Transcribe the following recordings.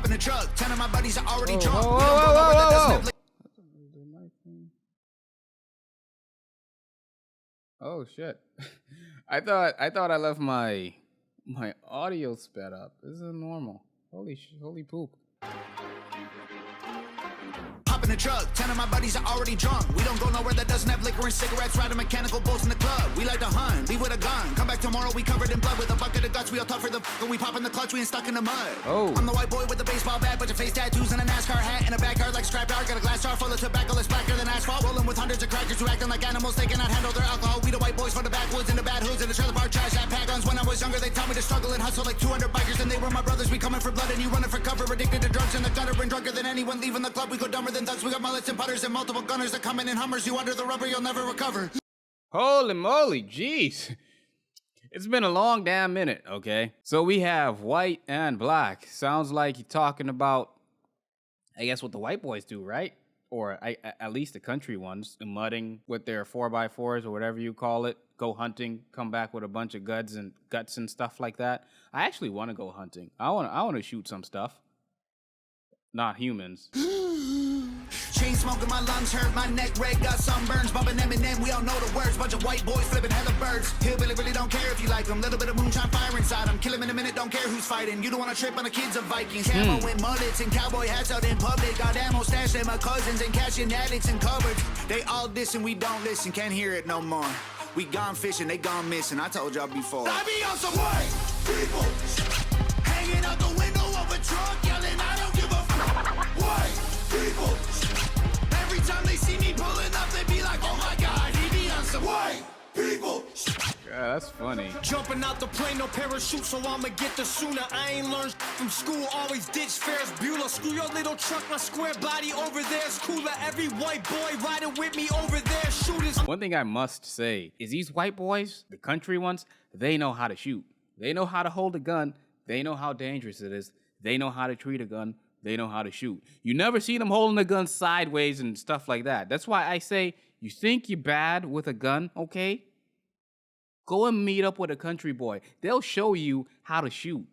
Hop in the truck, 10 of my buddies are already drunk. Oh shit. I thought I left my audio sped up. This is normal. Holy poop. In the truck, 10 of my buddies are already drunk. We don't go nowhere that doesn't have liquor and cigarettes. Riding mechanical bulls in the club. We like to hunt, leave with a gun. Come back tomorrow, we covered in blood with a bucket of guts. We all tougher the when we pop in the clutch, we ain't stuck in the mud. Oh. I'm the white boy with the baseball bat, bunch of face tattoos and a NASCAR hat in a backyard like scrap yard. Got a glass jar full of tobacco that's blacker than asphalt. Rolling with hundreds of crackers who acting like animals. They cannot handle their alcohol. We the white boys from the backwoods and the bad hoods and the trailer park trash that pack guns. When I was younger, they taught me to struggle and hustle like 200 bikers, and they were my brothers. We coming for blood and you running for cover. Addicted to drugs in the gutter and drunker than anyone. Leaving the club, we go dumber than thugs. We got mullets and putters and multiple gunners that come in Hummers. You under the rubber, you'll never recover. Holy moly, jeez. It's been a long damn minute, okay? So we have white and black. Sounds like you're talking about, I guess, what the white boys do, right? Or at least the country ones, mudding with their 4x4s or whatever you call it. Go hunting, come back with a bunch of guts and stuff like that. I actually want to go hunting. I want to shoot some stuff. Not humans. Chain smoking, my lungs hurt, my neck red, got sunburns. Bumping Eminem, we all know the words. Bunch of white boys flipping hella birds. Hillbilly really don't care if you like them. Little bit of moonshine fire inside them. Kill him in a minute, don't care who's fighting. You don't want to trip on the kids of Vikings. Camo with mullets and cowboy hats out in public. Got ammo stashed at my cousins and cashing addicts and cupboards. They all diss and we don't listen, can't hear it no more. We gone fishing, they gone missing. I told y'all before. I be on some white people hanging out the window of a truck, yelling, I don't give a white people. Every time they see me pulling up, they be like, oh my God, he be on some white people. Yeah, that's funny. Jumping out the plane, no parachute, so I'ma get the sooner. I ain't learned from school, always ditch Ferris Bueller. Screw your little truck, my square body over there's cooler. Every white boy riding with me over there, shooters. One thing I must say is these white boys, the country ones, they know how to shoot. They know how to hold a gun. They know how dangerous it is. They know how to treat a gun. They know how to shoot. You never see them holding a gun sideways and stuff like that. That's why I say, you think you're bad with a gun, okay? Go and meet up with a country boy. They'll show you how to shoot.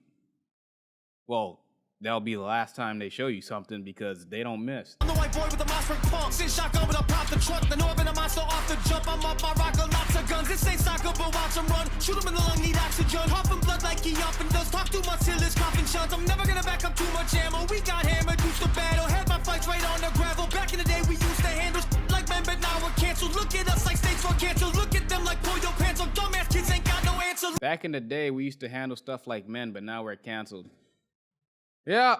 Well, that'll be the last time they show you something because they don't miss. I'm the white boy with the monster pump. Sit shotgun when I pop the truck. The northern a monster off the jump. I'm up, I rock a lots of guns. This ain't soccer, but watch them run. Shoot him in the lung, need oxygen. Huffing blood like he often does. Talk too much till his coughing shuns. I'm never gonna back up too much ammo. We got hammered, used to battle. Had my fights right on the gravel. Back in the day, we used to handle like men, but now we're canceled. Look at us like states for canceled. Look at them like pull your pants up. Dumbass kids ain't got no answer. Back in the day, we used to handle stuff like men, but now we're canceled. Yeah.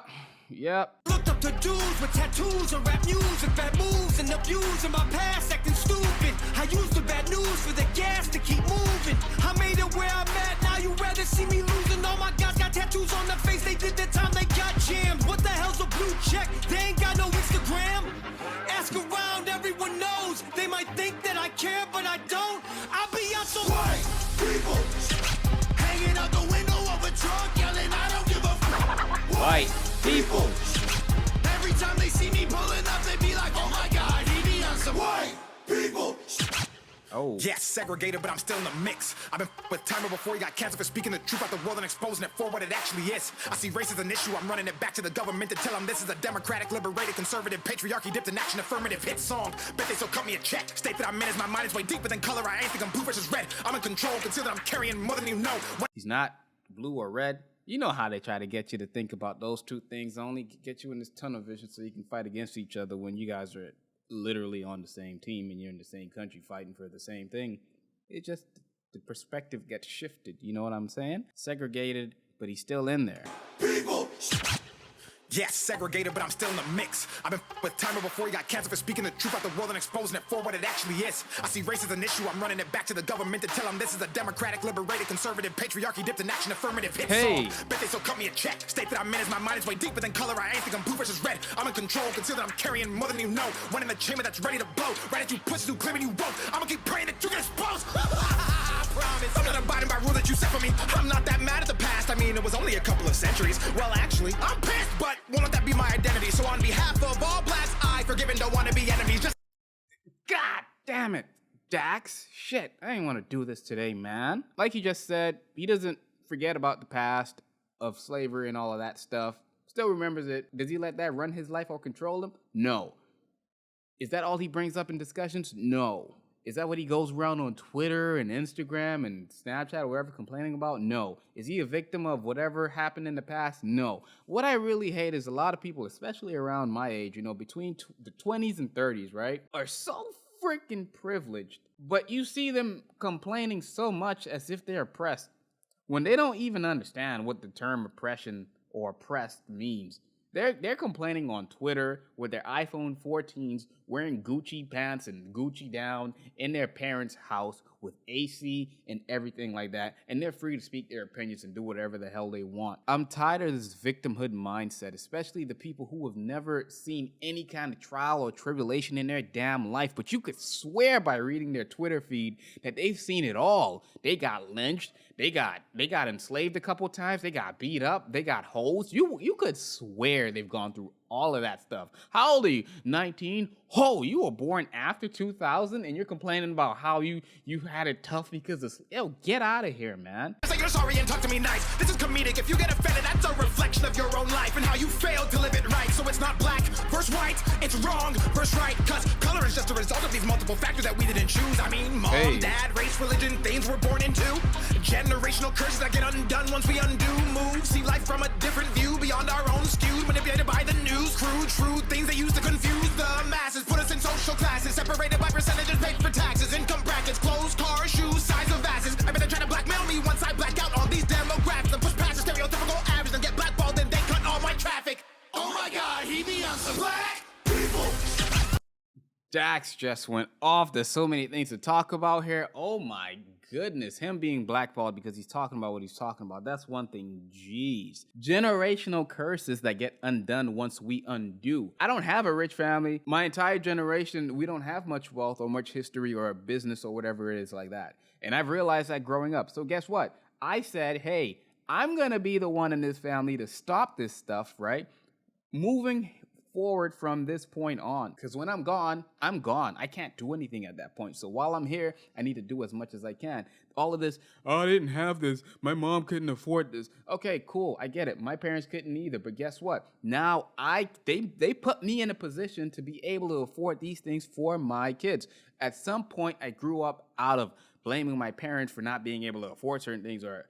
Yep. Looked up to dudes with tattoos and rap music, bad moves and abuse in my past, acting stupid. I used the bad news for the gas to keep moving. I made it where I'm at, now you rather see me losing. All my guys got tattoos on their face, they did the time, they got jammed. What the hell's a blue check? They ain't got no Instagram. Ask around, everyone knows. They might think that I care, but I don't. I'll be out some white people hanging out the window of a truck, yelling, I don't give a white people. Every time they see me pulling up, they be like, oh my God, he be on some white people. Oh. Yes, segregated, but I'm still in the mix. I've been with Timer before he got canceled for speaking the truth about the world and exposing it for what it actually is. I see race as an issue, I'm running it back to the government to tell them this is a democratic, liberated, conservative, patriarchy dipped in action, affirmative hit song. Bet they still cut me a check. State that I'm in as my mind is way deeper than color. I ain't think I'm blue versus red. I'm in control, consider that I'm carrying more than you know. He's not blue or red. You know how they try to get you to think about those two things, only get you in this tunnel vision so you can fight against each other when you guys are literally on the same team and you're in the same country fighting for the same thing. It just, the perspective gets shifted, you know what I'm saying? Segregated, but he's still in there. People. Yes, segregated, but I'm still in the mix. I've been with Timer before he got canceled for speaking the truth about the world and exposing it for what it actually is. I see race as an issue, I'm running it back to the government to tell them this is a democratic, liberated, conservative, patriarchy dipped in action, affirmative hit song. Bet they still cut me a check. State that I'm in as my mind is way deeper than color. I ain't think I'm blue versus red. I'm in control, consider that I'm carrying more than you know. One in the chamber that's ready to blow. Right at you pussies who claiming you won't. I'ma keep praying that you get exposed. I promise. I'm not abiding by rule that you set for me. I'm not that mad at the past. I mean, it was only a couple of centuries. Well, actually, I'm pissed, but won't let that be my identity. So on behalf of all blacks, I forgive and don't want to be enemies. Just God damn it, Dax. Shit, I didn't want to do this today, man. Like he just said, he doesn't forget about the past of slavery and all of that stuff. Still remembers it. Does he let that run his life or control him? No. Is that all he brings up in discussions? No. Is that what he goes around on Twitter and Instagram and Snapchat or wherever complaining about? No. Is he a victim of whatever happened in the past? No. What I really hate is a lot of people, especially around my age, you know, between the 20s and 30s, right, are so freaking privileged. But you see them complaining so much as if they're oppressed when they don't even understand what the term oppression or oppressed means. They're complaining on Twitter with their iPhone 14s wearing Gucci pants and Gucci down in their parents' house with AC and everything like that, and they're free to speak their opinions and do whatever the hell they want. I'm tired of this victimhood mindset, especially the people who have never seen any kind of trial or tribulation in their damn life, but you could swear by reading their Twitter feed that they've seen it all. They got lynched, they got enslaved a couple times, they got beat up, they got hoes. You could swear they've gone through all of that stuff. How old are you? 19? Oh, you were born after 2000 and you're complaining about how you had it tough because of... Yo, get out of here, man. Say you're sorry and talk to me nice. This is comedic. If you get offended, that's a reflection of your own life and how you failed to live it right. So it's not black versus white, it's wrong versus right. Cause color is just a result of these multiple factors that we didn't choose. I mean, mom, dad, race, religion, things we're born into. Generational curses that get undone once we undo moves. See life from a different view, beyond our own skewed, manipulated by the news. Crude, true things they use to confuse the masses. Put us in social classes, separated by percentages, paid for taxes, income brackets, clothes, cars, shoes, size of asses. I bet they're trying to blackmail me once I black out on these demographics and push past the stereotypical average and get blackballed and they cut all my traffic. Oh my God, he be on some black people. Dax just went off. There's so many things to talk about here. Oh my goodness, him being blackballed because he's talking about what he's talking about. That's one thing. Jeez. Generational curses that get undone once we undo. I don't have a rich family. My entire generation, we don't have much wealth or much history or a business or whatever it is like that. And I've realized that growing up. So guess what? I said, hey, I'm going to be the one in this family to stop this stuff, right? Moving forward from this point on, because when I'm gone, I can't do anything at that point. So while I'm here, I need to do as much as I can. All of this, oh, I didn't have this, my mom couldn't afford this. Okay, cool, I get it. My parents couldn't either, but guess what? Now they put me in a position to be able to afford these things for my kids. At some point, I grew up out of blaming my parents for not being able to afford certain things or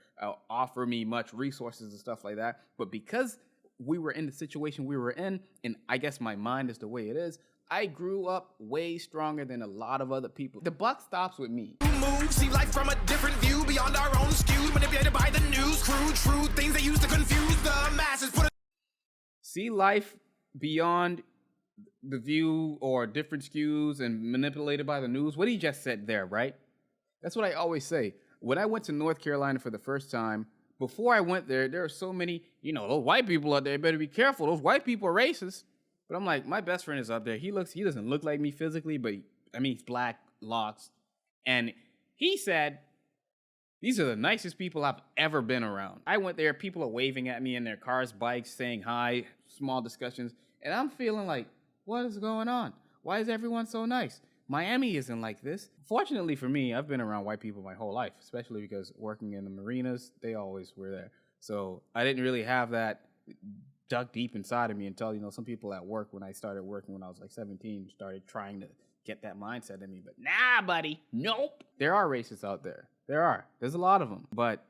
offer me much resources and stuff like that. But because we were in the situation we were in, and I guess my mind is the way it is, I grew up way stronger than a lot of other people. The buck stops with me. Move, see life from a different view, beyond our own skewed, manipulated by the news. Crude, true things they use to confuse the masses. See life beyond the view or different skews and manipulated by the news. What he just said there, right? That's what I always say. When I went to North Carolina for the first time, before I went there, there are so many, those white people out there, better be careful. Those white people are racist. But I'm like, my best friend is up there. He doesn't look like me physically, but he's black, locks. And he said, these are the nicest people I've ever been around. I went there, people are waving at me in their cars, bikes, saying hi, small discussions. And I'm feeling like, what is going on? Why is everyone so nice? Miami isn't like this. Fortunately for me, I've been around white people my whole life, especially because working in the marinas, they always were there. So I didn't really have that dug deep inside of me until, some people at work, when I started working when I was like 17, started trying to get that mindset in me. But nah, buddy, nope. There are racists out there. There's a lot of them. But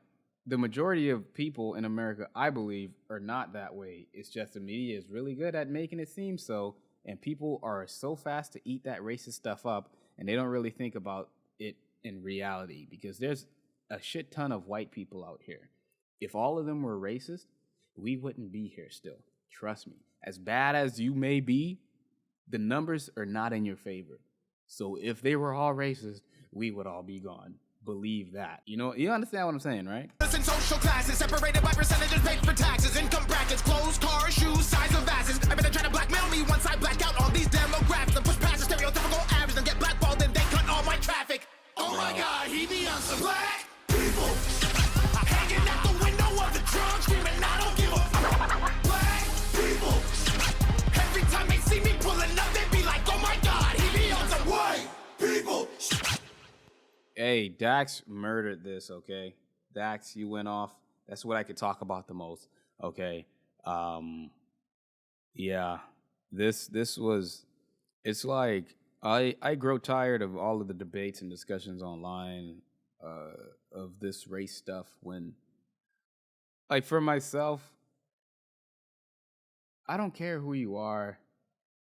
the majority of people in America, I believe, are not that way. It's just the media is really good at making it seem so. And people are so fast to eat that racist stuff up, and they don't really think about it in reality, because there's a shit ton of white people out here. If all of them were racist, we wouldn't be here still. Trust me. As bad as you may be, the numbers are not in your favor. So if they were all racist, we would all be gone. Believe that. You understand what I'm saying, right? In social classes, separated by percentages, paid for taxes, income brackets, clothes, cars, shoes, size of asses. I bet they're trying to blackmail me once I black out on these demographics and push past the stereotypical average and get blackballed and they cut all my traffic. Oh my God, he be on some black people. Hanging out the window of the trunk, screaming, I don't give a fuck. Black people. Every time they see me pulling up, they be like, oh my God, he be on some white people. Hey, Dax murdered this, okay? Dax, you went off. That's what I could talk about the most, okay? Yeah, this was. It's like I grow tired of all of the debates and discussions online of this race stuff. When, like, for myself, I don't care who you are.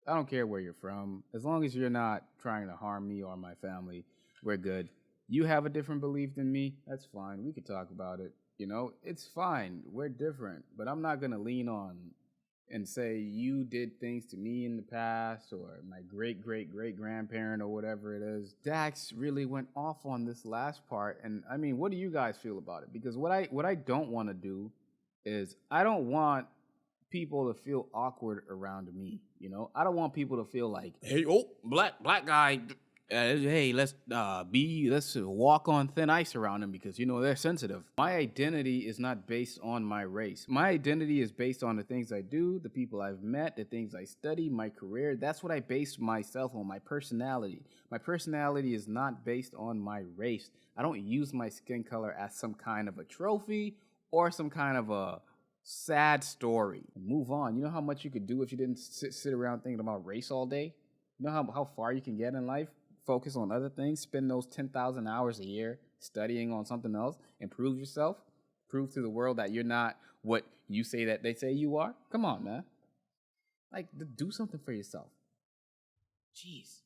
I don't care where you're from. As long as you're not trying to harm me or my family, we're good. You have a different belief than me, that's fine. We could talk about it. You know, it's fine. We're different. But I'm not going to lean on and say you did things to me in the past or my great great great grandparent or whatever it is. Dax really went off on this last part, and I mean, what do you guys feel about it? Because what I don't want to do is I don't want people to feel awkward around me. You know, I don't want people to feel like, hey, oh, black guy, hey, let's walk on thin ice around them because, you know, they're sensitive. My identity is not based on my race. My identity is based on the things I do, the people I've met, the things I study, my career. That's what I base myself on, my personality. My personality is not based on my race. I don't use my skin color as some kind of a trophy or some kind of a sad story. Move on. You know how much you could do if you didn't sit around thinking about race all day? You know how far you can get in life? Focus on other things. Spend those 10,000 hours a year studying on something else. Improve yourself. Prove to the world that you're not what you say that they say you are. Come on, man. Like, do something for yourself. Jeez.